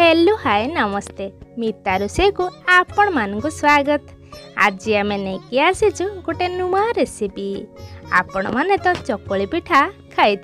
Hello hi नमस्ते मिता रोषे को आपण मानक स्वागत। आज आम नहीं आसीचु गोटे नुआ रेसिपी। आपण माने तो चकुली पिठा खाई।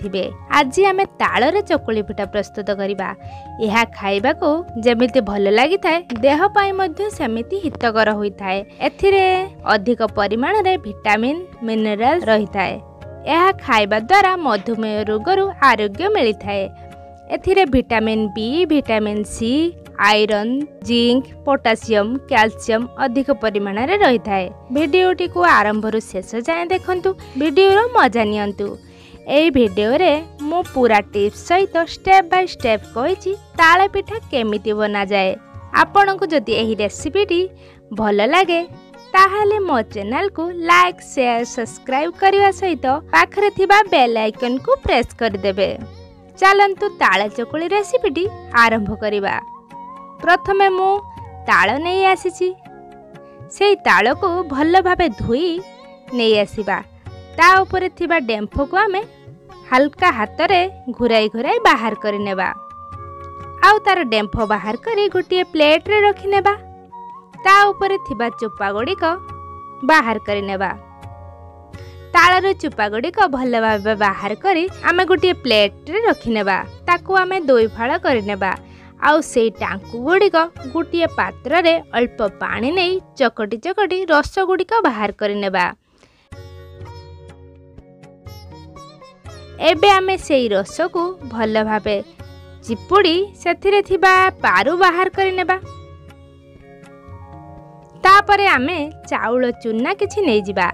आज आम ताल चकुली पिठा प्रस्तुत करवा। यह खाइबा को जमिति भल लगी थाए देह पाई मध्य सेमिति हितकर होता है। एथिरे अधिक परिमाण रे विटामिन मिनरल रही थाए। यह खाइबा द्वारा मधुमेह रोगरू आरोग्य मिलता है। एथिरे vitamin B, vitamin C, iron, zinc, potassium, calcium अधिक परिमाण रे रही थाए। वीडियोटी को आरंभ रु शेष जाए देखंतु, वीडियो मजा नियंतु। एई वीडियो रे मो पूरा टिप्स सहित स्टेप बाय स्टेप कहिछि ताल पिठा केमिति बना जाए। आपन को जदि एही रेसिपीटी भल लागे ताहाले मो चैनल को लाइक शेयर सब्सक्राइब करने सहित पाखरे थिबा बेल आइकन को प्रेस कर देबे। चलंतु ताल चकुली रेसिपीटी आरंभ करिबा। प्रथमे मु ताल नहीं आसीछि। सेई ताल को भल भाबे धोई नहीं आसीबा। ता ऊपर थिबा डेम्फो को आमे हल्का हाथ रे घुराई घुराई बाहर करि नेबा। आउ तार डेम्फो बाहर करी गोटे प्लेट रे रखि नेबा। ता ऊपर थिबा चोपा गुडी को बाहर करि नेबा। तालर चुपा गुडी को भल भाबे बाहर करी आमे गोटे प्लेट रे रखि नेबा। ताकू आमे दुई फाळ करि नेबा। आउ सेई टांकु गुडी को गोटे पात्र रे अल्प पानी नै चकटी चकटी रस गुडी को बाहर करि नेबा। एबे आमे सेई रस को भल भाबे चिपुड़ी सेथिरे थिबा पारु बाहर करि नेबा। तापरे आमे चाउल चूना किछि नै जिबा।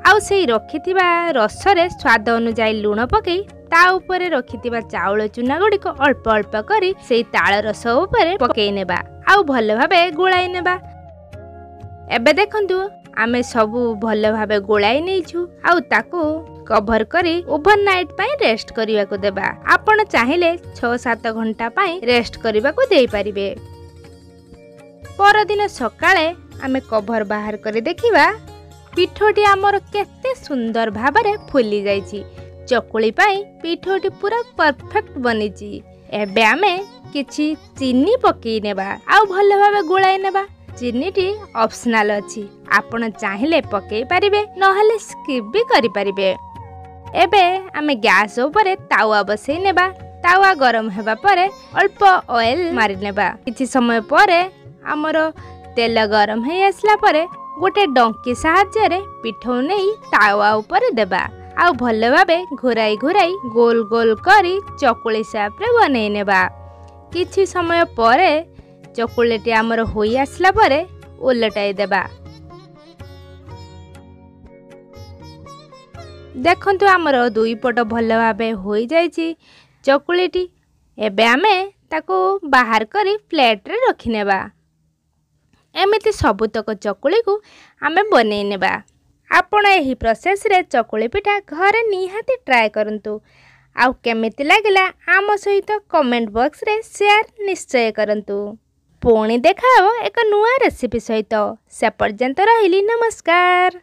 आउ सेई रखिथिबा रसरे स्वाद अनुसार लूण पकई ता ऊपर रखिथिबा चाउल चूना गुडी को अल्प अल्प करी सेई ताल रस ऊपर पकई नेबा। आउ भल भाबे गोळाई नेबा। एबे देखंतु आमे सबु भल भाबे गोळाई नेइछु। आउ ताकू कवर करी ओवरनाइट पई रेस्ट करिवा को देबा। आपण चाहिले 6-7 घंटा पई रेस्ट करिवा को देई परिबे। परदिन सकाळे आमे कवर बाहर करी देखिबा पिठोटी आमर केते सुंदर भाबरे फुली जाइछि। चकुली पाई पिठोटी पूरा परफेक्ट बनिछि। एबे आमे किछि चीनी पकई नेबा। आउ भल भाबे गोळाई नेबा। चीनीटी ऑप्शनल अछि। आपण चाहिले पकई परिबे नहले स्किप भी करि परिबे। एबे आमे गैस ऊपर तावा बसई नेबा। तावा गरम हेबा परे अल्प ऑयल मारि नेबा। किछि समय परे हमर तेल गरम हे आसला परे गोटे डंकी साहाय्य रे पिठौ नहीं तावा ऊपर देबा। आउ भल भाबे घुराई घुराई गोल गोल करी चकुली शेप रे बनै नेबा। किछि समय परे चकुलीटी हमर होई आसला परे उलटाई देबा। देखंतु हमर दुई पट भल भाबे होई जाइछि चकुलीटी। एबे आमे ताको बाहर करी प्लेट रे रखि नेबा। एमिति सबुतक चकुली को आमे बनै नेबा। आपण एही प्रोसेस रे चकुली पिठा घरे निहाती ट्राए करंतु। आउ केमिति लागिला आम सहित कमेंट बॉक्स रे शेयर निश्चय करंतु। पुणी देखाओ एक नुआ रेसिपी सहित। से पर्यंत रहिली नमस्कार।